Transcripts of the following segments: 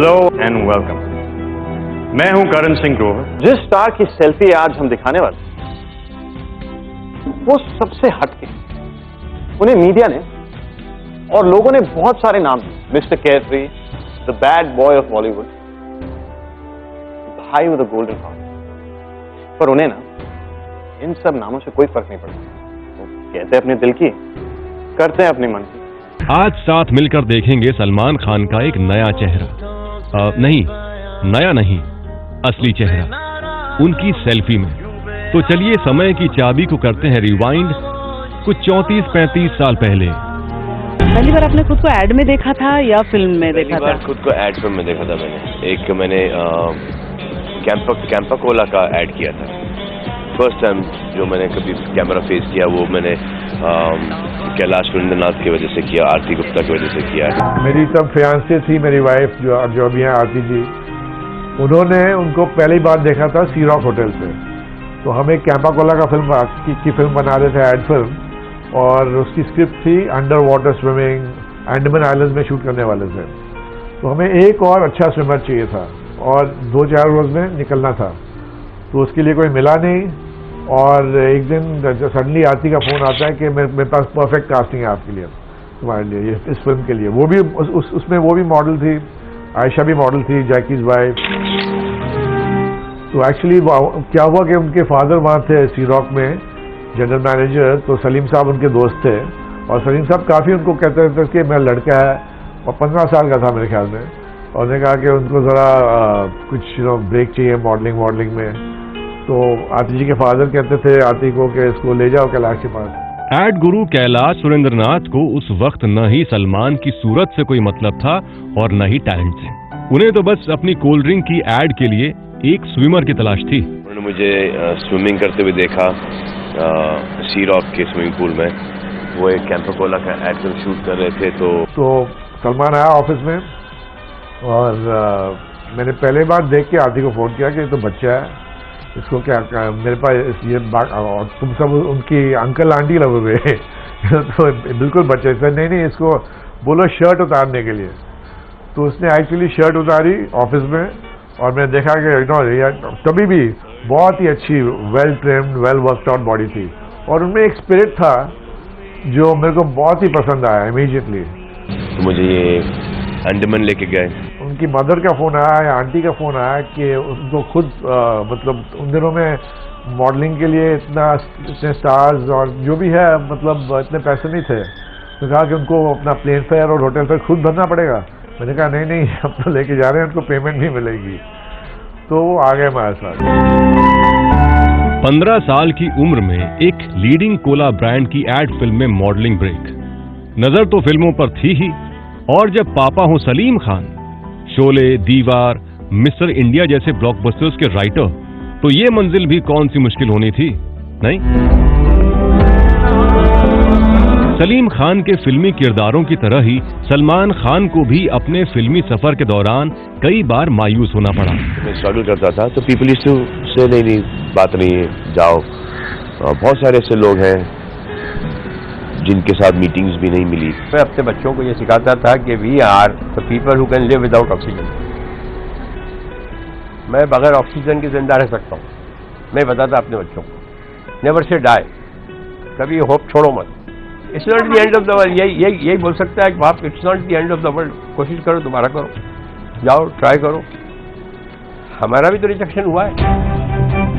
Hello and welcome. मैं हूं करण सिंह ग्रोवर। जिस स्टार की सेल्फी आज हम दिखाने वाले वो सबसे हटके, उन्हें मीडिया ने और लोगों ने बहुत सारे नाम दिए। Mister carefree, the bad boy of Bollywood, भाई विद द गोल्डन हार्ट। पर उन्हें ना इन सब नामों से कोई फर्क नहीं पड़ता। वो कहते हैं अपने दिल की, करते हैं अपने मन की। आज साथ मिलकर देखेंगे सलमान खान का एक नया चेहरा, नहीं नया नहीं, असली चेहरा उनकी सेल्फी में। तो चलिए समय की चाबी को करते हैं रिवाइंड कुछ 34-35 साल पहले। पहली बार आपने खुद को एड में देखा था या फिल्म में देखा था? खुद को एड फिल्म में देखा था मैंने। मैंने कैंपा कोला का एड किया था। फर्स्ट टाइम जो मैंने कभी कैमरा फेस किया वो मैंने कैलाश सुरेंद्रनाथ की वजह से किया, आरती गुप्ता की वजह से किया। मेरी तब फियांसे थी, मेरी वाइफ जो अभी हैं आरती जी, उन्होंने उनको पहली बार देखा था सी रॉक होटल से। तो हम एक कैंपा कोला का फिल्म बना रहे थे, एड फिल्म, और उसकी स्क्रिप्ट थी under water swimming, Andaman island में शूट करने वाले थे। तो हमें एक और अच्छा स्विमर चाहिए था और 2-4 रोज में निकलना था। तो उसके लिए कोई मिला नहीं, और एक दिन सडनली आरती का फोन आता है कि मेरे पास परफेक्ट कास्टिंग है आपके लिए, तुम्हारे लिए, ये इस फिल्म के लिए। वो भी उसमें वो भी मॉडल थी, आयशा भी मॉडल थी, जैकीज वाइफ। तो एक्चुअली क्या हुआ कि उनके फादर वहाँ थे सी रॉक में जनरल मैनेजर, तो सलीम साहब उनके दोस्त थे, और सलीम साहब काफ़ी उनको कहते थे कि मेरा लड़का है, और 15 साल का था मेरे ख्याल में, और उन्होंने कहा कि उनको ज़रा कुछ ब्रेक चाहिए मॉडलिंग में। तो आरती जी के फादर कहते थे आरती को कि इसको ले जाओ कैलाश के पास। एड गुरु कैलाश सुरेंद्रनाथ को उस वक्त न ही सलमान की सूरत से कोई मतलब था और न ही टैलेंट से। उन्हें तो बस अपनी कोल्ड ड्रिंक की एड के लिए एक स्विमर की तलाश थी। उन्होंने मुझे स्विमिंग करते हुए देखा सी रॉक के स्विमिंग पूल में। वो एक कैंपा कोला का एड फिल्म शूट कर रहे थे। तो सलमान आया ऑफिस में, और मैंने पहले बार देख के आरती को फ़ोन किया कि ये तो बच्चा है, इसको क्या मेरे पास ये तुम सब उनकी अंकल आंटी लगे हुए तो बिल्कुल बच्चे सर, नहीं इसको बोलो शर्ट उतारने के लिए। तो उसने एक्चुअली शर्ट उतारी ऑफिस में, और मैंने देखा कि तभी भी बहुत ही अच्छी well trained well worked out body थी, और उनमें एक स्पिरिट था जो मेरे को बहुत ही पसंद आया इमीडिएटली। तो मुझे ये अंडमान लेके गए। उनकी मदर का फ़ोन आया या आंटी का फ़ोन आया कि उनको खुद मतलब उन दिनों में मॉडलिंग के लिए इतने स्टार्स और जो भी है, मतलब इतने पैसे नहीं थे। तो कहा कि उनको अपना प्लेन फेयर और होटल फेयर खुद भरना पड़ेगा। मैंने कहा नहीं हम तो लेके जा रहे हैं, उनको पेमेंट नहीं मिलेगी। तो वो आ गए हमारे साथ। 15 साल की उम्र में एक लीडिंग कोला ब्रांड की एड फिल्म में मॉडलिंग ब्रेक। नजर तो फिल्मों पर थी ही, और जब पापा हो सलीम खान, शोले, दीवार, मिस्टर इंडिया जैसे ब्लॉकबस्टर्स के राइटर, तो ये मंजिल भी कौन सी मुश्किल होनी थी, नहीं? सलीम खान के फिल्मी किरदारों की तरह ही सलमान खान को भी अपने फिल्मी सफर के दौरान कई बार मायूस होना पड़ा। मैं स्ट्रगल करता था, तो पीपल यूज्ड टू से नहीं बात नहीं है, जाओ। बहुत सारे ऐसे लोग हैं जिनके साथ मीटिंग्स भी नहीं मिली। मैं अपने बच्चों को ये सिखाता था कि we are the people who can live without oxygen. मैं बगैर ऑक्सीजन के जिंदा रह सकता हूँ। मैं बताता अपने बच्चों को, नेवर से डाई, कभी होप छोड़ो मत। It's not the end of the world. यही बोल सकता है कि बाप, it's not the end of the world. कोशिश करो, दोबारा करो, जाओ, ट्राई करो। हमारा भी तो रिजेक्शन हुआ है।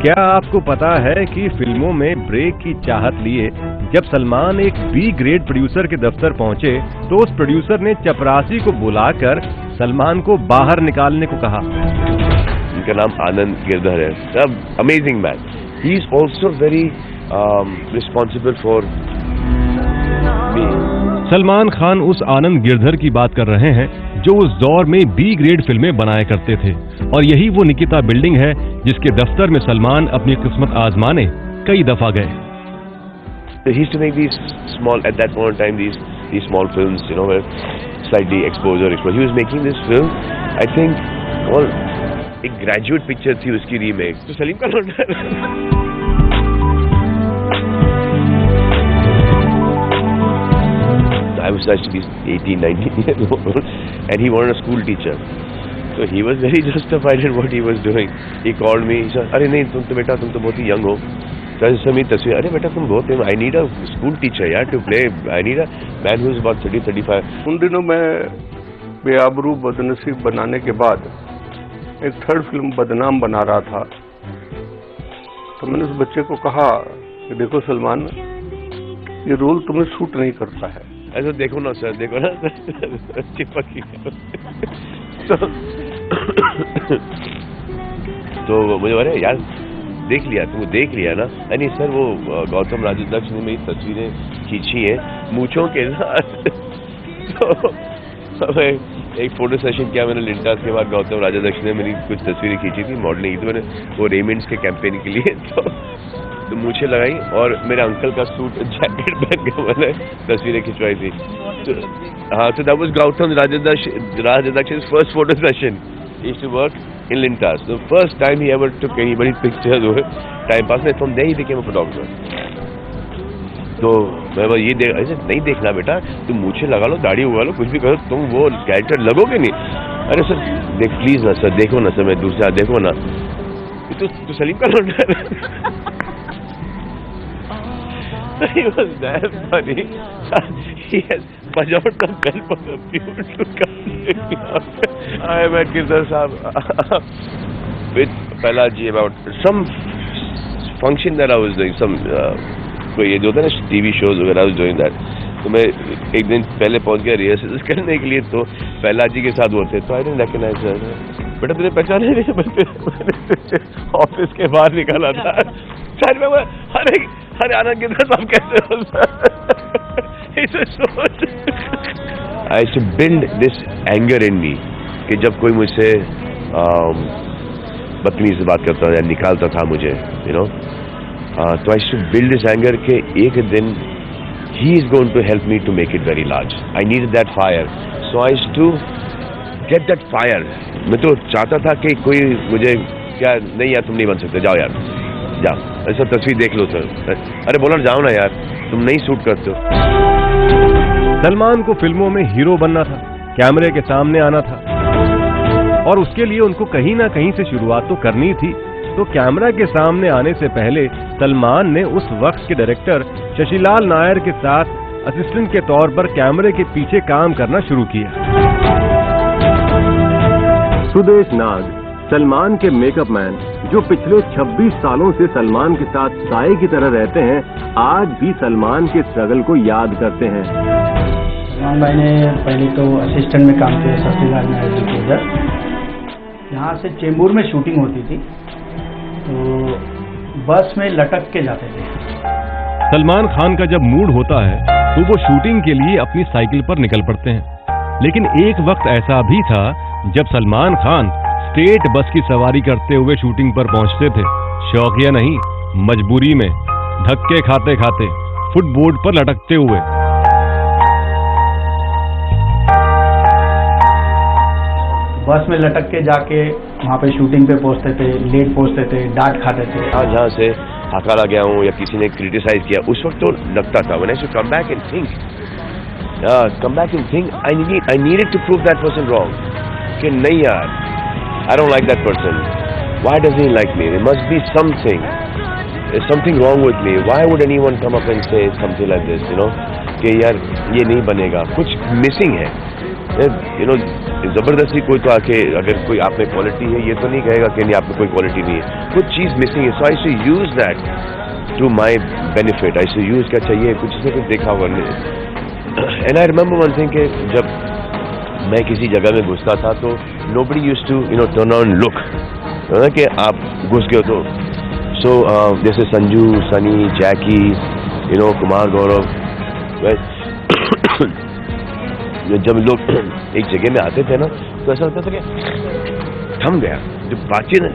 क्या आपको पता है कि फिल्मों में ब्रेक की चाहत लिए जब सलमान एक बी ग्रेड प्रोड्यूसर के दफ्तर पहुंचे, तो उस प्रोड्यूसर ने चपरासी को बुलाकर सलमान को बाहर निकालने को कहा। उनका नाम आनंद गिरधर है। सब amazing man. He is also very responsible for me. Salman Khan उस आनंद गिरधर की बात कर रहे हैं जो उस दौर में बी ग्रेड फिल्में बनाया करते थे, और यही वो निकिता बिल्डिंग है जिसके दफ्तर में सलमान अपनी किस्मत आजमाने कई दफा गए। He used to make these small, at that point in time, these small films, you know, where slightly exposure. He was making this film, I think, all एक ग्रेजुएट पिक्चर थी उसकी रीमेक। तो सलीम का लौटा I was actually 18, 19 years old, and he wanted a school teacher. So he was very justified in what he was doing. He called me. He said, "अरे नहीं तुम तो बेटा तुम तो बहुत ही young हो." सर मेरी तस्वीर, अरे बेटा तुम बहुत I need a school teacher यार to play. I need a man who is about 30-35. उन दिनों मैं बेआबरू बदनसीब बनाने के बाद एक थर्ड फिल्म बदनाम बना रहा था, तो मैंने उस बच्चे को कहा कि देखो सलमान, ये रोल तुम्हें सूट नहीं करता है। ऐसा देखो ना सर, देखो ना चिपक तो मुझे बोले यार देख लिया, तुमको देख लिया ना? नहीं सर वो गौतम राजाध्यक्ष ने मेरी तस्वीरें खींची हैं मूंछों के साथ। तो एक फोटो सेशन किया मैंने लिंटास के बाद, गौतम राजाध्यक्ष ने मेरी कुछ तस्वीरें खींची थी मॉडलिंग की, तो मैंने वो रेमंड्स के कैंपेन के लिए तो मूंछें लगाई और मेरे अंकल का सूट जैकेट पहन के मैंने तस्वीरें खिंचवाई थी। हाँ, तो that was Gautam Rajadhyaksha's first photo session. He used to work in Lintas. The first time he ever took anybody's pictures over time pass. From there he became a photographer. तो मैं बस ये ऐसे नहीं देखना बेटा, तुम मूंछें लगा लो, दाढ़ी उगा लो, कुछ भी करो, तुम वो कैरेक्टर लगोगे नहीं। अरे सर देख प्लीज ना सर, देखो ना सर, मैं दूसरा देखो ना, तो सलीम का लौटा। So he was that funny. He has punched out the bell for the people to come see me. I met Girdhar Saab with Pehladji about some function that I was doing. Some कोई ये जो होता है ना TV shows वगैरह, I was doing that. तो मैं एक दिन पहले पहुंच गया रिहर्सल करने के लिए, तो पहलाजी के साथ वो थे, तो आई डिडंट रिकॉग्नाइज सर। बेटा तुझे पहचाना नहीं, मैंने ऑफिस के बाहर निकाला था। सर में अरे आनंद गिरधर साहब कैसे हो sir? I used to build this anger in me कि जब कोई मुझसे बदतमीजी से बात करता या निकालता था मुझे, you know, तो I used to build this anger कि एक दिन he is going to help me to make it very large. I needed that fire, so I used to get that fire. मैं तो चाहता था कि कोई मुझे क्या नहीं यार तुम नहीं बन सकते, जाओ यार जाओ, ऐसा तस्वीर देख लो सर, अरे बोलो जाओ ना यार, तुम नहीं शूट करते हो। सलमान को फिल्मों में हीरो बनना था, कैमरे के सामने आना था, और उसके लिए उनको कहीं ना कहीं से शुरुआत तो करनी थी। तो कैमरा के सामने आने से पहले सलमान ने उस वक्त के डायरेक्टर शशिलाल नायर के साथ असिस्टेंट के तौर पर कैमरे के पीछे काम करना शुरू किया। सुदेश नाग, सलमान के मेकअप मैन, जो पिछले 26 सालों से सलमान के साथ साए की तरह रहते हैं, आज भी सलमान के स्ट्रगल को याद करते हैं। सलमान भाई ने पहले तो असिस्टेंट में काम किया शशिलाल नायर जी के उधर। यहाँ से चेंबूर में शूटिंग होती थी, तो बस में लटक के जाते थे। सलमान खान का जब मूड होता है तो वो शूटिंग के लिए अपनी साइकिल पर निकल पड़ते हैं, लेकिन एक वक्त ऐसा भी था जब सलमान खान स्टेट बस की सवारी करते हुए शूटिंग पर पहुंचते थे, शौकिया नहीं, मजबूरी में, धक्के खाते खाते, फुटबोर्ड पर लटकते हुए। बस में लटक के जाके वहाँ पे शूटिंग पे पहुंचते थे, लेट पहुंचते थे, डांट खाते थे। जहाँ से हकारा गया हूँ या किसी ने क्रिटिसाइज किया, उस वक्त तो लगता था when I should come back and think, I needed to prove that person wrong. कि नहीं यार, I don't like that person. Why doesn't he like me? There must be something. There's something wrong with me. Why would anyone come up and say something like this? You know, कि यार ये नहीं बनेगा, कुछ missing है। You know, जबरदस्ती कोई तो आके अगर कोई आप में क्वालिटी है, ये तो नहीं कहेगा कि नहीं आप में कोई क्वालिटी नहीं है, कुछ चीज मिसिंग है। So I should use that to my benefit. I should use क्या चाहिए, कुछ से कुछ देखा होगा। And I remember one thing कि जब मैं किसी जगह में घुसता था तो nobody used to you know turn on look, कि आप घुस गए तो सो जैसे संजू, सनी, जैकी, यू नो, कुमार गौरव, जब लोग एक जगह में आते थे ना तो ऐसा लगता था कि थम गया जो बातचीत है।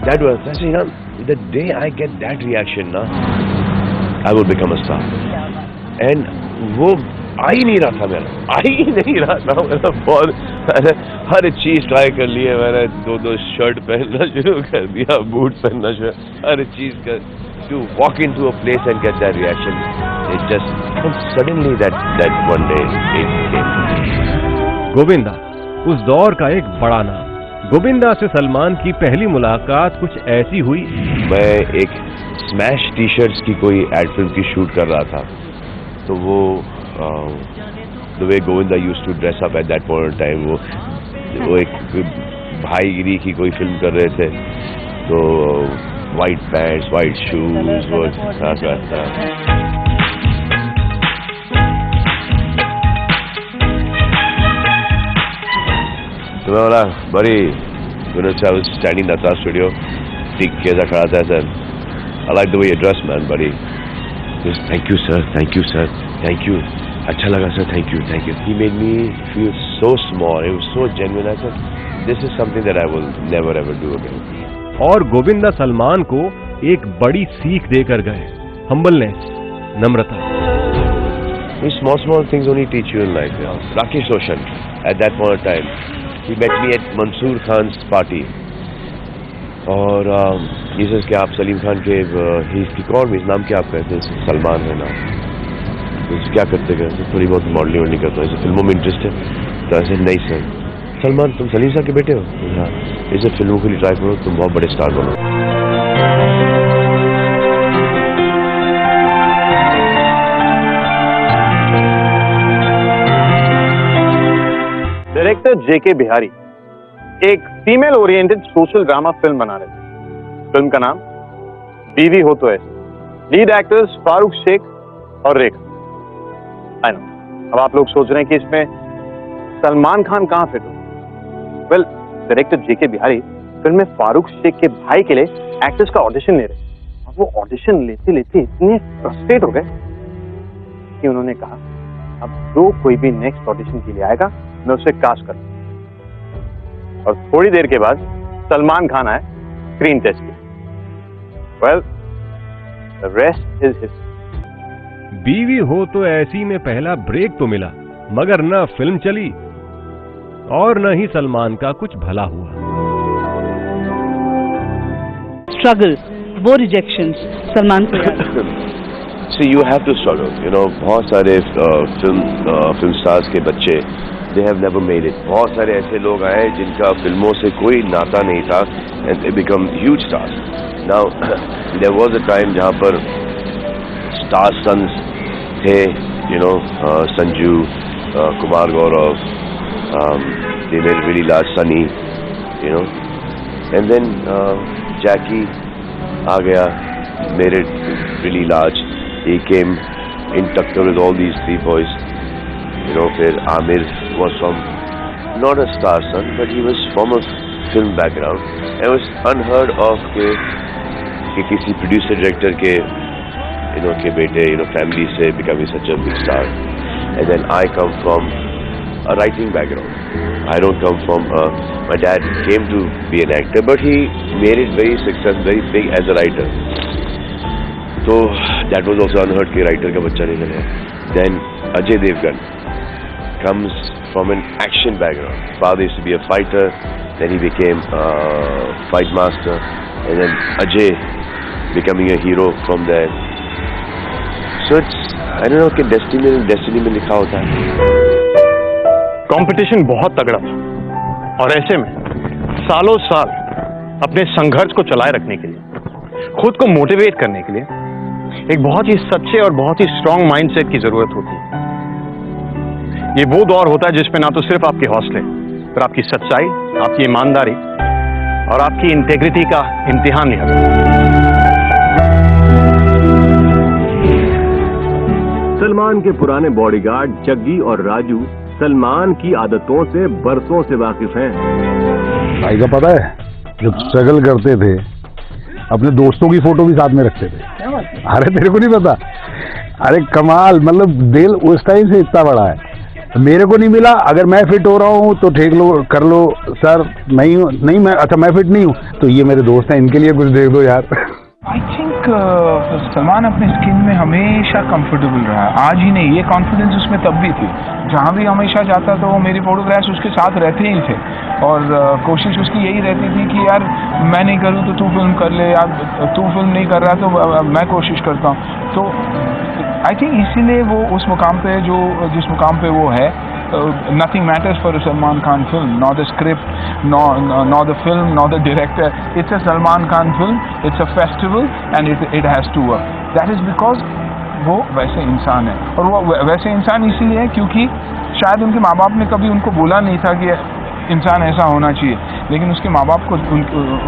That was, you know, the day I get that reaction, na, I will become a star. And वो आ ही नहीं रहा था मेरा, आ ही नहीं रहा था मेरा। बहुत मैंने हर चीज ट्राई कर ली है, मैंने दो शर्ट पहनना शुरू कर दिया, बूट पहनना शुरू, हर चीज कर, to walk into a place and get that reaction, it just suddenly that one day it came. Govinda उस दौर का एक बड़ा नाम। गोविंदा से सलमान की पहली मुलाकात कुछ ऐसी हुई। मैं एक स्मैश टी शर्ट्स की कोई एड फिल्म की शूट कर रहा था, तो वो the way Govinda used to dress up at that point time, वो एक भाईगिरी की कोई फिल्म कर रहे थे, तो वाइट पैंट्स, वाइट शूज, वो था। तो मैं बोला बड़ी I was standing in the studio, ठीक कैसा खड़ा था sir, I like the way you dress man, buddy. Just thank you sir, thank you sir, thank you. अच्छा लगा sir, thank you, thank you. He made me feel so small. It was so genuine. I said, this is something that I will never ever do again. और गोविंदा सलमान को एक बड़ी सीख देकर गए, humbleness, Namrata. These small things only teach you in life. You know? Rakesh Roshan, at that point of time, he met me at Mansoor Khan's party. और he says कि आप सलीम खान के he called me, नाम क्या आपका है? सलमान है नाम। तो क्या करते हैं? थोड़ी बहुत मॉडलिंग करता हूँ, फिल्मों में इंटरेस्ट है। तो ऐसे नहीं सर, सलमान तुम सलीम साहब के बेटे हो? हाँ, इसे फिल्मों के लिए ट्राई करो, तुम बहुत बड़े स्टार बनो। डायरेक्टर जेके बिहारी एक female oriented social drama film बना रहे थे। फिल्म का नाम बीवी हो तो ऐसे। लीड एक्टर्स फारूक शेख और रेखा। आई नो, अब आप लोग सोच रहे हैं कि इसमें सलमान खान कहां फिट हो। वेल, डायरेक्टर जेके बिहारी फिल्म में फारूक शेख के भाई के लिए एक्टर्स का ऑडिशन ले रहे, और वो ऑडिशन लेते लेते इतने फ्रस्ट्रेट हो गए कि उन्होंने कहा अब जो कोई भी नेक्स्ट ऑडिशन के लिए आएगा मैं उसे कास्ट करूं। और थोड़ी देर के बाद सलमान खान आए स्क्रीन टेस्ट के। Well, the rest is history. बीवी हो तो ऐसी में पहला ब्रेक तो मिला, मगर न फिल्म चली और न ही सलमान का कुछ भला हुआ। स्ट्रगल, वो रिजेक्शंस सलमान को। So you have to struggle, you know. बहुत सारे फिल्म स्टार्स के बच्चे they have never made it. बहुत सारे ऐसे लोग आए जिनका फिल्मों से कोई नाता नहीं था and they become huge stars. Now there was a time जहाँ पर star sons थे, you know, Sanju, Kumar Gaurav, they made really large, Sunny, you know, and then Jackie आ गया, made it really large. He came in टक्कर with all these three boys. You know, फिर Amir was from not a star son, but he was from a film background. It was unheard of कि किसी producer director के you know के बेटे you know family से becoming such a big star. And then I come from a writing background. I don't come from my dad came to be an actor, but he made it very successful, very big as a writer. So that was also unheard कि writer का बच्चा निकले. Then Ajay Devgan comes from an action background. His father used to be a fighter, then he became a fight master, and then Ajay becoming a hero from there. So it's I don't know कि destiny में लिखा होता है। Competition बहुत तगड़ा था, और ऐसे में सालों साल अपने संघर्ष को चलाए रखने के लिए, खुद को मोटिवेट करने के लिए एक बहुत ही सच्चे और बहुत ही स्ट्रांग माइंडसेट की जरूरत होती है। ये वो दौर होता है जिसमें ना तो सिर्फ आपके हौसले, पर आपकी सच्चाई, आपकी ईमानदारी और आपकी इंटेग्रिटी का इम्तिहान लिया जाता है। सलमान के पुराने बॉडीगार्ड जग्गी और राजू सलमान की आदतों से बरसों से वाकिफ हैं। भाई का पता है, जब स्ट्रगल करते थे अपने दोस्तों की फोटो भी साथ में रखते थे। अरे तेरे को नहीं पता? अरे कमाल, मतलब दिल उस टाइम से इतना बड़ा है। मेरे को नहीं मिला, अगर मैं फिट हो रहा हूँ तो ठीक लो, कर लो सर, नहीं मैं, अच्छा मैं फिट नहीं हूँ तो ये मेरे दोस्त हैं, इनके लिए कुछ देख दो यार। I think सलमान अपने स्किन में हमेशा कंफर्टेबल रहा, आज ही नहीं, ये कॉन्फिडेंस उसमें तब भी थी। जहाँ भी हमेशा जाता था वो मेरी फोटोग्राफ्स उसके साथ रहते ही थे और कोशिश उसकी यही रहती थी कि यार मैं नहीं करूँ तो तू फिल्म कर ले, यार तू फिल्म नहीं कर रहा तो मैं कोशिश करता हूँ। तो आई थिंक इसीलिए वो उस मुकाम पे जिस मुकाम पे वो है। Nothing matters for a Salman Khan film, nor the script, nor the film, nor the director. It's a Salman Khan film. It's a festival, and it has to work. That is because वो वैसे इंसान है, और वो वैसे इंसान इसीलिए है क्योंकि शायद उनके माँ बाप ने कभी उनको बोला नहीं था कि इंसान ऐसा होना चाहिए, लेकिन उसके माँ बाप को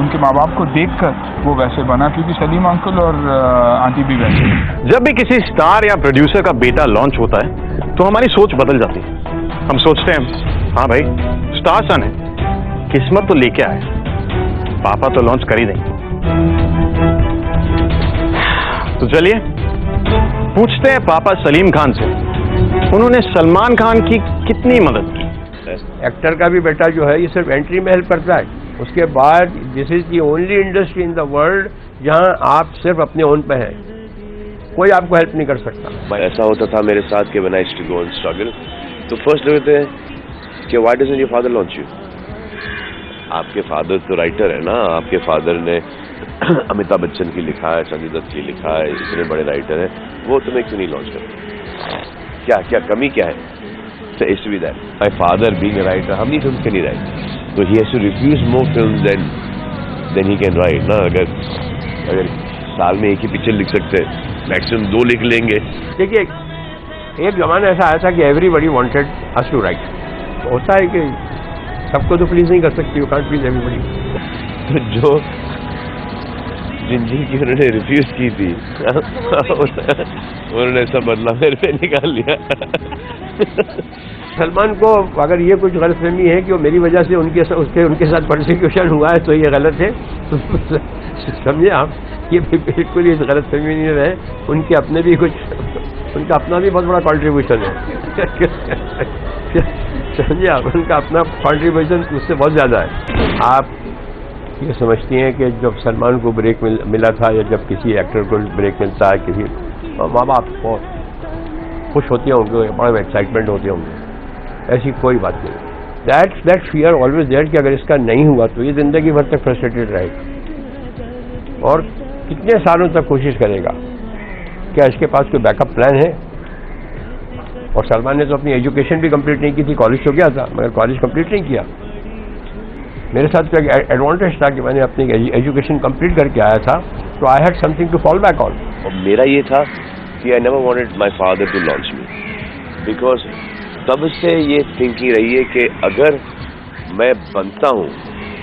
उनके माँ बाप को देखकर वो वैसे बना, क्योंकि सलीम अंकल और आंटी भी वैसे। जब भी किसी स्टार या प्रोड्यूसर का बेटा लॉन्च होता है तो हमारी सोच बदल जाती है। हम सोचते हैं हाँ भाई स्टार सन है, किस्मत तो लेके आए, पापा तो लॉन्च कर ही देंगे। तो चलिए पूछते हैं पापा सलीम खान से, उन्होंने सलमान खान की कितनी मदद की। एक्टर का भी बेटा जो है ये सिर्फ एंट्री में हेल्प करता है, उसके बाद this is the only industry in the world जहां आप सिर्फ अपने ओन पे हैं, कोई आपको हेल्प नहीं कर सकता। ऐसा होता था मेरे साथ कि when I used to go and struggle, तो फर्स्ट लगते हैं कि why doesn't your father launch you. आपके फादर तो राइटर है ना, आपके फादर ने अमिताभ बच्चन की लिखा है, संजय दत्त की लिखा है, इतने बड़े राइटर हैं, वो तुम्हें क्यों नहीं लॉन्च करते? क्या क्या कमी क्या है? So it used to be that my father being a writer, how many films can he write? So he has to refuse more films than he can write ना। अगर साल में एक ही पिक्चर लिख सकते हैं, मैक्सिमम 2 लिख लेंगे। देखिए एक जमाना ऐसा आया था कि everybody wanted us to write, होता है कि सबको तो प्लीज नहीं कर सकती, यू कांट प्लीज एवरीबडी। तो जो जिंदगी की उन्होंने रिफ्यूज की थी उन्होंने सब बदला मेरे पे निकाल लिया। सलमान को अगर ये कुछ गलतफहमी है कि वो मेरी वजह से उनके साथ परसिक्यूशन हुआ है तो ये गलत है, तो समझे आप, ये बिल्कुल इस गलतफहमी नहीं रहे, उनके अपने भी कुछ, उनका अपना भी बहुत बड़ा कंट्रीब्यूशन है। समझे आप, उनका अपना कंट्रीब्यूशन उससे बहुत ज़्यादा है। आप ये समझती हैं कि जब सलमान को ब्रेक मिला था या जब किसी एक्टर को ब्रेक मिलता है, किसी माँ बाप बहुत खुश होते होंगे, बड़े एक्साइटमेंट होते होंगे, ऐसी कोई बात नहीं। दैट फियर ऑलवेज देयर कि अगर इसका नहीं हुआ तो ये ज़िंदगी भर तक फ्रस्ट्रेटेड रहेगा और कितने सालों तक कोशिश करेगा। क्या इसके पास कोई बैकअप प्लान है? और सलमान ने तो अपनी एजुकेशन भी कंप्लीट नहीं की थी, कॉलेज तो गया था मगर कॉलेज कंप्लीट नहीं किया। मेरे साथ तो एक एडवांटेज था कि मैंने अपनी एजुकेशन कंप्लीट करके आया था, तो I had something to fall back on. और मेरा ये था कि I never wanted my father to launch me, because तब से ये थिंकिंग रही है कि अगर मैं बनता हूँ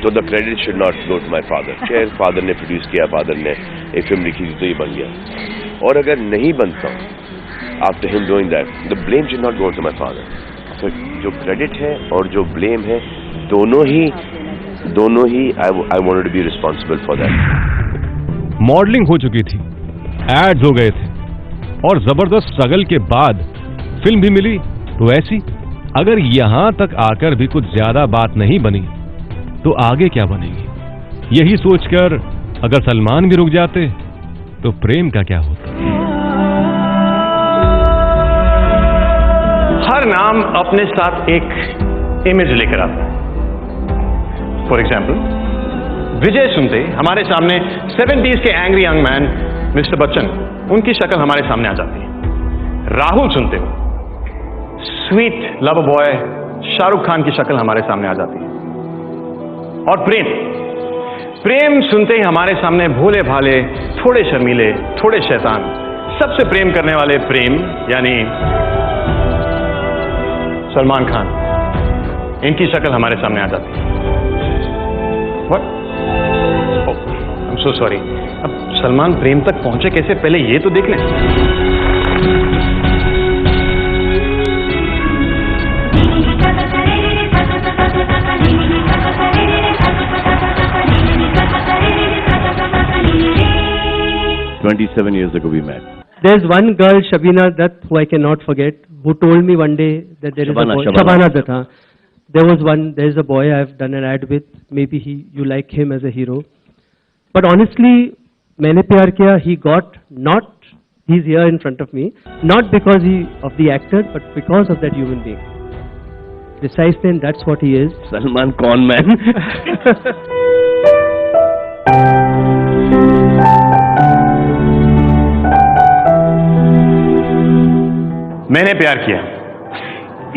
तो the credit should not go to my father. चाहे फादर ने प्रोड्यूस किया, फादर ने एक फिल्म लिखी थी तो ये बन गया, और अगर नहीं बनता हूँ after him doing that, the blame should not go to my father. तो जो क्रेडिट है और जो ब्लेम है दोनों ही I wanted to be responsible for that. Modelling हो चुकी थी, एड्स हो गए थे और जबरदस्त स्ट्रगल के बाद फिल्म भी मिली, तो ऐसी अगर यहां तक आकर भी कुछ ज्यादा बात नहीं बनी तो आगे क्या बनेगी? यही सोचकर अगर सलमान भी रुक जाते तो प्रेम का क्या होता? हर नाम अपने साथ एक इमेज लेकर आता है। फॉर एग्जाम्पल विजय सुनते हमारे सामने 70s के angry young man mister Bachchan, उनकी शक्ल हमारे सामने आ जाती है। राहुल सुनते हो sweet love boy Shahrukh Khan की शक्ल हमारे सामने आ जाती है। और प्रेम सुनते ही हमारे सामने भोले भाले, थोड़े शर्मीले, थोड़े शैतान, सबसे प्रेम करने वाले प्रेम यानी सलमान खान, इनकी शक्ल हमारे सामने आ जाती है। What? Oh, I'm so sorry. अब सलमान प्रेम तक पहुंचे कैसे, पहले ये तो देख लें। $27 years ago we met. There's one girl, Shabina Dutt, who I cannot forget, who told me one day that there is a boy. Shabana Dutt, हाँ. There is a boy I've done an ad with. Maybe you like him as a hero. But honestly, मैंने प्यार किया, he got not, he's here in front of me, not because of the actor, but because of that human being. Precisely, and that's what he is. Salman Con Man. मैंने प्यार किया,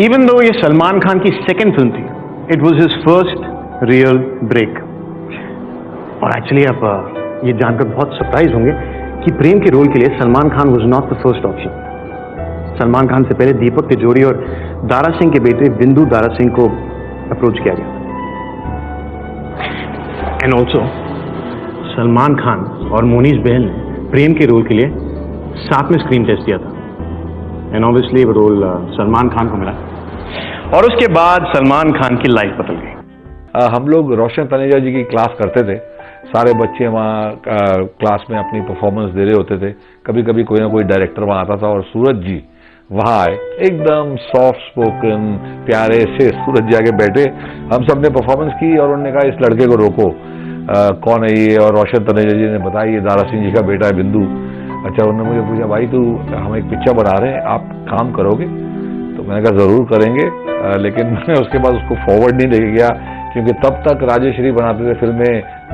even though ये सलमान खान की second film थी, it was his first real break. और actually आप ये जानकर बहुत सरप्राइज होंगे कि प्रेम के रोल के लिए Salman Khan was not the first option. Salman Khan से पहले दीपक तिजोरी और दारा सिंह के बेटे बिंदु दारा सिंह को अप्रोच किया गया। एंड ऑल्सो सलमान खान और मोनीश बहल ने प्रेम के रोल के लिए साथ में स्क्रीन टेस्ट दिया था। एंड ऑब्वियसली वो रोल सलमान खान को मिला और उसके बाद सलमान खान की लाइफ बदल गई। हम लोग रोशन तनेजा जी की क्लास करते थे, सारे बच्चे वहाँ क्लास में अपनी परफॉर्मेंस दे रहे होते थे। कभी कभी कोई ना कोई डायरेक्टर वहाँ आता था और सूरज जी वहाँ आए, एकदम सॉफ्ट स्पोकन प्यारे से सूरज जी आगे बैठे। हम सब ने परफॉर्मेंस की और उन्होंने कहा इस लड़के को रोको, कौन है ये? और रोशन तनेजा जी ने बताया ये दारा सिंह जी का बेटा है बिंदु। अच्छा, उन्होंने मुझे पूछा भाई तू हम एक पिक्चर बना रहे हैं, आप काम करोगे? तो मैंने कहा ज़रूर करेंगे, लेकिन मैं उसके बाद उसको फॉरवर्ड नहीं लेके गया क्योंकि तब तक राजेश्वरी बनाते थे फिल्में,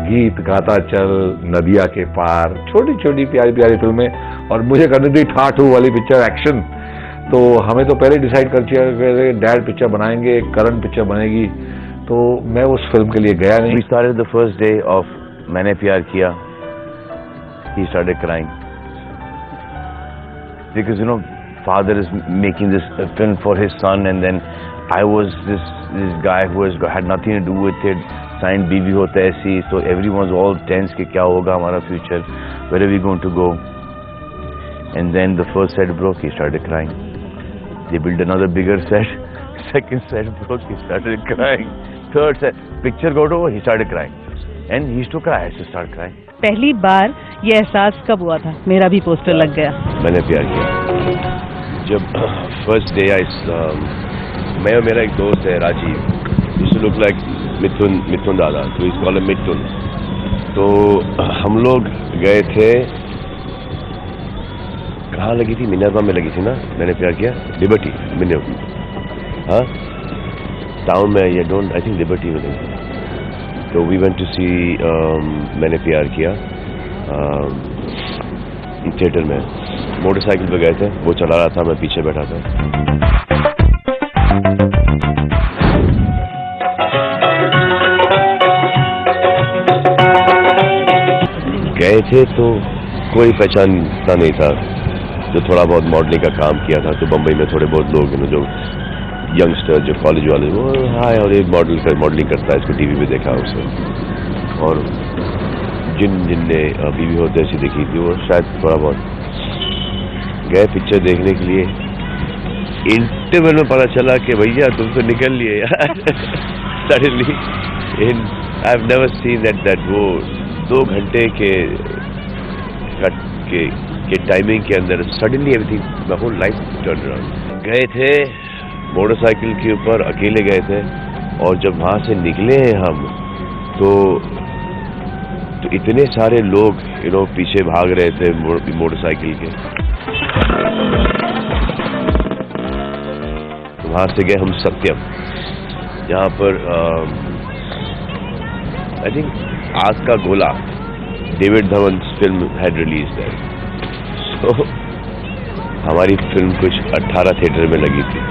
गीत गाता चल, नदिया के पार, छोटी छोटी प्यारी प्यारी फिल्में, और मुझे करनी थी ठाठू वाली पिक्चर, एक्शन। तो हमें तो पहले डिसाइड कर दिया डैड पिक्चर बनाएंगे, करण पिक्चर बनेगी, तो मैं उस फिल्म के लिए गया नहीं। We started the first day of मैंने प्यार किया, he started crying because father is making this film for his son, and then I was this guy who had nothing to do with it, signed बीवी होता है ऐसी, so everyone was all tense कि क्या होगा हमारा future, where are we going to go? And then the first set broke, he started crying. They built another bigger set, second set broke, he started crying, third set, picture got over, he started crying, and he used to cry, I used to start crying. पहली बार ये एहसास कब हुआ था मेरा भी poster लग गया? मैंने प्यार किया जब फर्स्ट डे मैं और मेरा एक दोस्त है राजीव, उससे लुक लाइक मिथुन दादा, तो इस कॉल मिथुन। तो हम लोग गए थे, कहाँ लगी थी? मिनरवा में लगी थी ना, मैंने प्यार किया, लिबर्टी मिनरवा, हाँ टाउन में, ये डोंट आई थिंक लिबर्टी में लगी। तो वी वेंट टू सी मैंने प्यार किया थिएटर में, मोटरसाइकिल पे गए थे, वो चला रहा था, मैं पीछे बैठा था। गए थे तो कोई पहचानता नहीं था, जो थोड़ा बहुत मॉडलिंग का काम किया था, तो बम्बई में थोड़े बहुत लोग जो यंगस्टर, जो कॉलेज वाले, वो हाय और एक मॉडलिंग करता है, इसको टीवी पे देखा उसे, और जिनने बीवी होते ऐसी देखी थी, वो शायद थोड़ा बहुत गए पिक्चर देखने के लिए। इंटरवल में पता चला कि भैया तुम तो निकल लिए यार। Suddenly I have never seen that वो 2 घंटे के टाइमिंग के अंदर suddenly everything, my whole life turn around. गए थे मोटरसाइकिल के ऊपर, अकेले गए थे, और जब वहाँ से निकले हैं हम तो इतने सारे लोग पीछे भाग रहे थे मोटरसाइकिल के। तो वहाँ से गए हम सत्यम, जहाँ पर आई थिंक आग का गोला, David Dhawan film had release that. So हमारी फिल्म कुछ 18 थिएटर में लगी थी,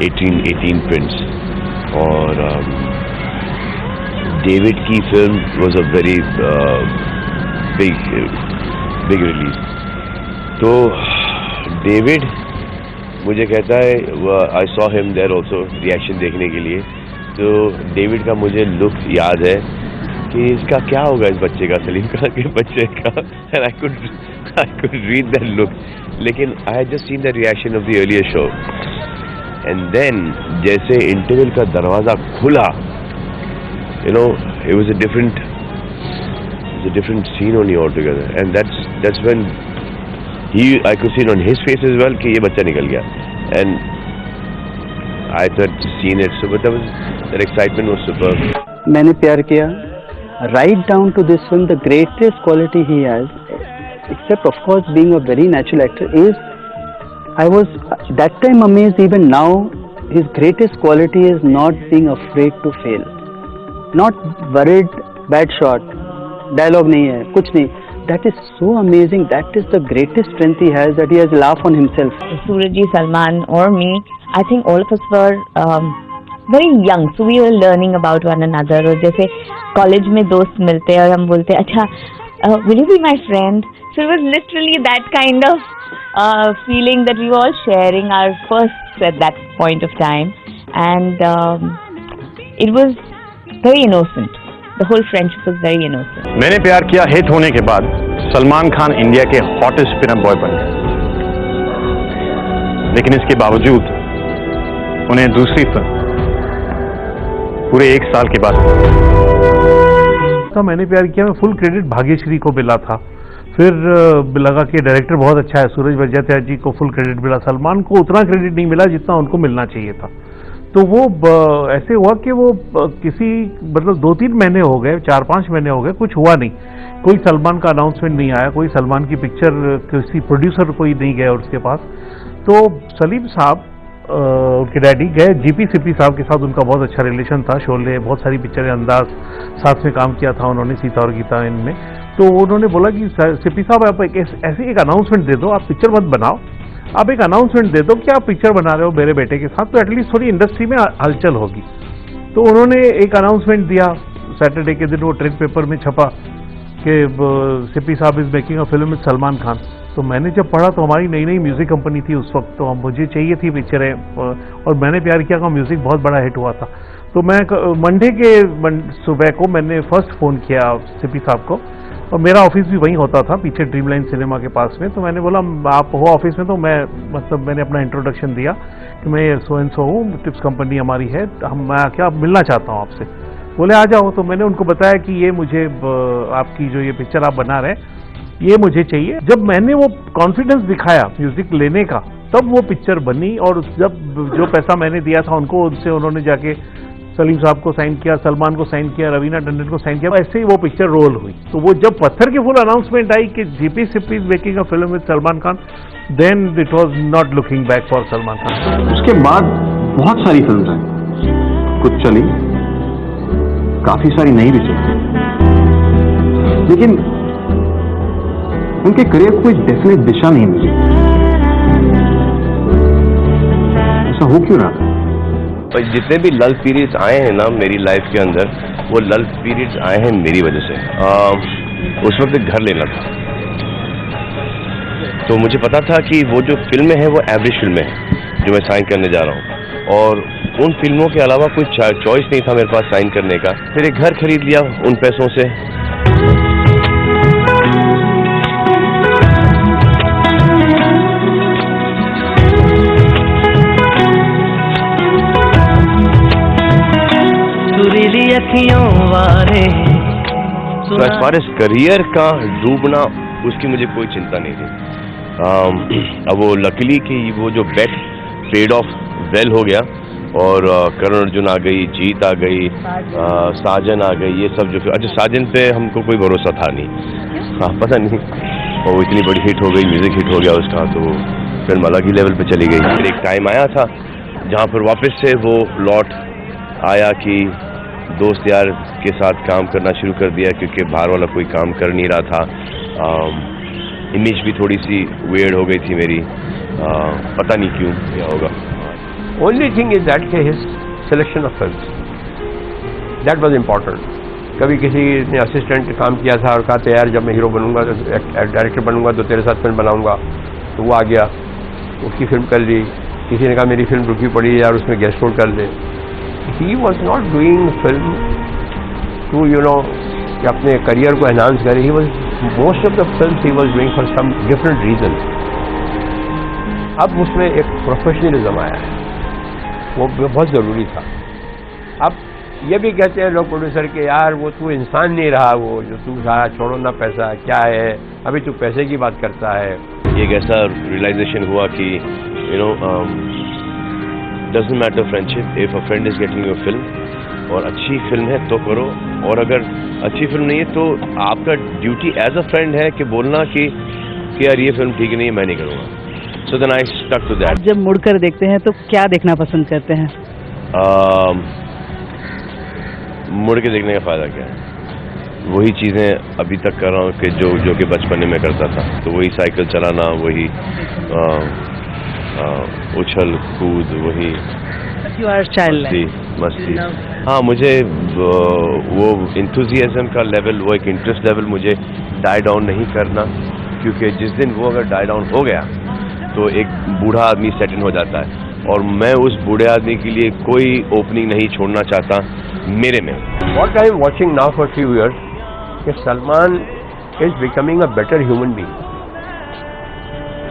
18 प्रिंट्स, और डेविड की film was a very big release. तो डेविड मुझे कहता है, I saw him there also reaction देखने के लिए, तो डेविड का मुझे लुक याद है कि इसका क्या होगा इस बच्चे का, सलीम खान के बच्चे का, and I could read that look, लेकिन I had just seen the reaction of the earlier show, and then जैसे इंटरवल का दरवाजा खुला, it was a different scene only altogether, and that's when I could see it on his face as well कि ये बच्चा निकल गया, and I thought seen it, so but that excitement was superb. मैंने प्यार किया right down to this film, the greatest quality he has, except of course being a very natural actor, is I was that time amazed. Even now, his greatest quality is not being afraid to fail, not worried, bad shot, dialogue nahi hai, kuch nahi. That is so amazing. That is the greatest strength he has, that he has laugh on himself. Suraj ji, Salman or me, I think all of us were very young, so we were learning about one another. और जैसे college में दोस्त मिलते हैं और हम बोलते हैं अच्छा will you be my friend? So it was literally that kind of feeling that we were all sharing our first at that point of time, and it was very innocent. The whole friendship was very innocent. मैंने प्यार किया hit होने के बाद Salman Khan India के hottest pin up boy बन गए, लेकिन इसके बावजूद उन्हें दूसरी फिल्म पूरे 1 साल के बाद तो मैंने प्यार किया में फुल क्रेडिट भाग्यश्री को मिला था। फिर लगा कि डायरेक्टर बहुत अच्छा है, सूरज बड़जात्या जी को फुल क्रेडिट मिला, सलमान को उतना क्रेडिट नहीं मिला जितना उनको मिलना चाहिए था। तो वो ऐसे हुआ कि वो किसी मतलब 2-3 महीने हो गए, 4-5 महीने हो गए, कुछ हुआ नहीं, कोई सलमान का अनाउंसमेंट नहीं आया, कोई सलमान की पिक्चर किसी प्रोड्यूसर कोई नहीं गया उसके पास। तो सलीम साहब उनके डैडी गए, जीपी सिप्पी साहब के साथ उनका बहुत अच्छा रिलेशन था, शोले बहुत सारी पिक्चरें, अंदाज साथ में काम किया था उन्होंने, सीता और गीता इनमें। तो उन्होंने बोला कि सिप्पी साहब आप ऐसे एक अनाउंसमेंट दे दो, आप पिक्चर मत बनाओ, आप एक अनाउंसमेंट दे दो कि आप पिक्चर बना रहे हो मेरे बेटे के साथ, तो एटलीस्ट थोड़ी इंडस्ट्री में हलचल होगी। तो उन्होंने एक अनाउंसमेंट दिया, सैटरडे के दिन वो ट्रेड पेपर में छपा कि सिप्पी साहब is making a film with Salman Khan. तो मैंने जब पढ़ा तो हमारी नई नई म्यूजिक कंपनी थी उस वक्त, तो मुझे चाहिए थी पिक्चरें, और मैंने प्यार किया का म्यूजिक बहुत बड़ा हिट हुआ था। तो मैं मंडे के सुबह को मैंने फर्स्ट फ़ोन किया सिप्पी साहब को, और मेरा ऑफिस भी वहीं होता था पीछे ड्रीमलाइन सिनेमा के पास में। तो मैंने बोला आप हो ऑफिस में? तो मैं मतलब मैंने अपना इंट्रोडक्शन दिया कि मैं सो एंड सो हूँ, टिप्स कंपनी हमारी है, मैं क्या मिलना चाहता हूँ आपसे। बोले आ जाओ। तो मैंने उनको बताया कि ये मुझे आपकी जो ये पिक्चर आप बना रहे हैं ये मुझे चाहिए। जब मैंने वो कॉन्फिडेंस दिखाया म्यूजिक लेने का, तब वो पिक्चर बनी। और जब जो पैसा मैंने दिया था उनको, उनसे उन्होंने जाके सलीम साहब को साइन किया, सलमान को साइन किया, रवीना टंडन को साइन किया, ऐसे ही वो पिक्चर रोल हुई। तो वो जब पत्थर की फुल अनाउंसमेंट आई कि G P Sippy is making a film with Salman Khan, then it was not looking back for Salman Khan. उसके बाद बहुत सारी फिल्म्स आई, कुछ चली, काफी सारी नहीं भी चली, लेकिन उनके करियर को कोई डेफिनेट दिशा नहीं मिली। ऐसा हो क्यों रहा? पर जितने भी लल पीरियड्स आए हैं ना मेरी लाइफ के अंदर, वो लल पीरियड्स आए हैं मेरी वजह से। उस वक्त एक घर लेना था, तो मुझे पता था कि वो जो फिल्में हैं वो एवरेज फिल्में हैं जो मैं साइन करने जा रहा हूँ, और उन फिल्मों के अलावा कोई चॉइस नहीं था मेरे पास साइन करने का। फिर एक घर खरीद लिया उन पैसों से। तो एज फार एज करियर का डूबना, उसकी मुझे कोई चिंता नहीं थी। अब वो लकीली कि वो जो बेट पेड ऑफ वेल हो गया, और करण अर्जुन आ गई, जीत आ गई, साजन आ गई, ये सब जो अच्छा साजन पे हमको कोई भरोसा था नहीं, हाँ पता नहीं, और वो इतनी बड़ी हिट हो गई, म्यूजिक हिट हो गया उसका, तो फिल्म अलग ही लेवल पे चली गई। फिर एक टाइम आया था जहाँ पर वापस से वो लौट आया कि दोस्त यार के साथ काम करना शुरू कर दिया, क्योंकि बाहर वाला कोई काम कर नहीं रहा था। इमेज भी थोड़ी सी वेयर्ड हो गई थी मेरी, पता नहीं क्यों क्या होगा। Only thing is that his selection of films, that was important. कभी किसी ने असिस्टेंट काम किया था और कहा था यार जब मैं हीरो बनूंगा, डायरेक्टर बनूंगा तो तेरे साथ फिल्म बनाऊंगा, तो वो आ गया, उसकी फिल्म कर ली। किसी ने कहा मेरी फिल्म रुकी पड़ी यार, उसमें गेस्ट रोल कर दे। He was not doing film to कि अपने करियर को एनहांस करे। He was most of the films he was doing for some different reasons. अब उसमें एक प्रोफेशनलिज्म आया है, वो बहुत ज़रूरी था। अब ये भी कहते हैं लोग प्रोड्यूसर के यार वो तू इंसान नहीं रहा, वो जो तू रहा, छोड़ो ना पैसा क्या है, अभी तू पैसे की बात करता है। एक ऐसा रियलाइजेशन हुआ कि doesn't matter friendship, if a friend is getting you a film, और अच्छी फिल्म है तो करो, और अगर अच्छी फिल्म नहीं है तो आपका ड्यूटी एज अ फ्रेंड है कि बोलना कि यार ये फिल्म ठीक नहीं है, मैं नहीं करूँगा। So then I stuck to that. जब मुड़कर देखते हैं तो क्या देखना पसंद करते हैं? मुड़ के देखने का फ़ायदा क्या है? वही चीज़ें अभी तक कर रहा हूँ कि जो कि बचपन में करता था। तो वही साइकिल चलाना, वही उछल कूद, वही मस्ती। हाँ, मुझे वो इंथुजियाज्म का लेवल, वो एक इंटरेस्ट लेवल मुझे डाई डाउन नहीं करना, क्योंकि जिस दिन वो अगर डाई डाउन हो गया तो एक बूढ़ा आदमी सेट इन हो जाता है, और मैं उस बूढ़े आदमी के लिए कोई ओपनिंग नहीं छोड़ना चाहता मेरे में। What I am watching now for few years कि Salman is becoming a better human being.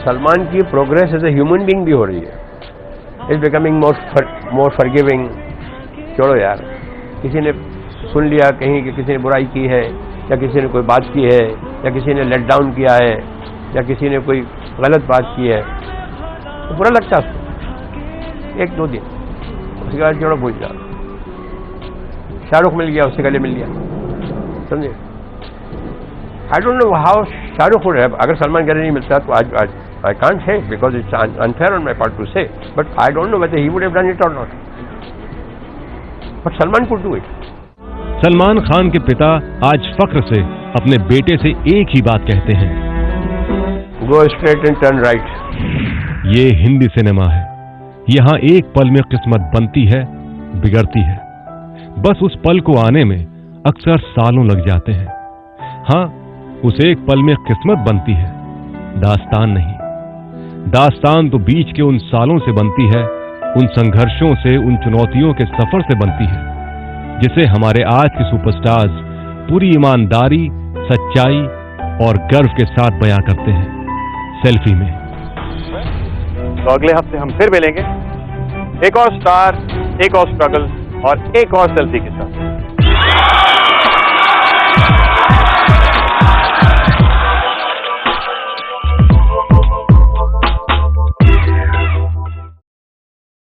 Salman की progress as a human being भी हो रही है। Is becoming more forgiving। छोड़ो यार, किसी ने सुन लिया कहीं कि किसी ने बुराई की है, या किसी ने कोई बात की है, या किसी ने लेट डाउन किया है, या किसी ने कोई गलत बात की है, तो बुरा लगता है उसको 1-2 दिन, उसके बाद छोड़ो, भूल जाओ। शाहरुख मिल गया, उससे गले मिल गया, समझे? I don't know how Shahrukh would have, अगर सलमान गले नहीं मिलता तो आज I can't say because it's unfair on my part to say, but I don't know whether he would have done it or not. But Salman could do it. Salman Khan के पिता आज फख्र से अपने बेटे से एक ही बात कहते हैं, Go straight and turn right. ये हिंदी सिनेमा है, यहाँ एक पल में किस्मत बनती है, बिगड़ती है। बस उस पल को आने में अक्सर सालों लग जाते हैं। हाँ, उस एक पल में किस्मत बनती है, दास्तान नहीं। दास्तान तो बीच के उन सालों से बनती है, उन संघर्षों से, उन चुनौतियों के सफर से बनती है, जिसे हमारे आज के सुपरस्टार्स पूरी ईमानदारी, सच्चाई और गर्व के साथ बयां करते हैं सेल्फी में। तो अगले हफ्ते हम फिर मिलेंगे एक और स्टार, एक और स्ट्रगल और एक और सेल्फी के साथ।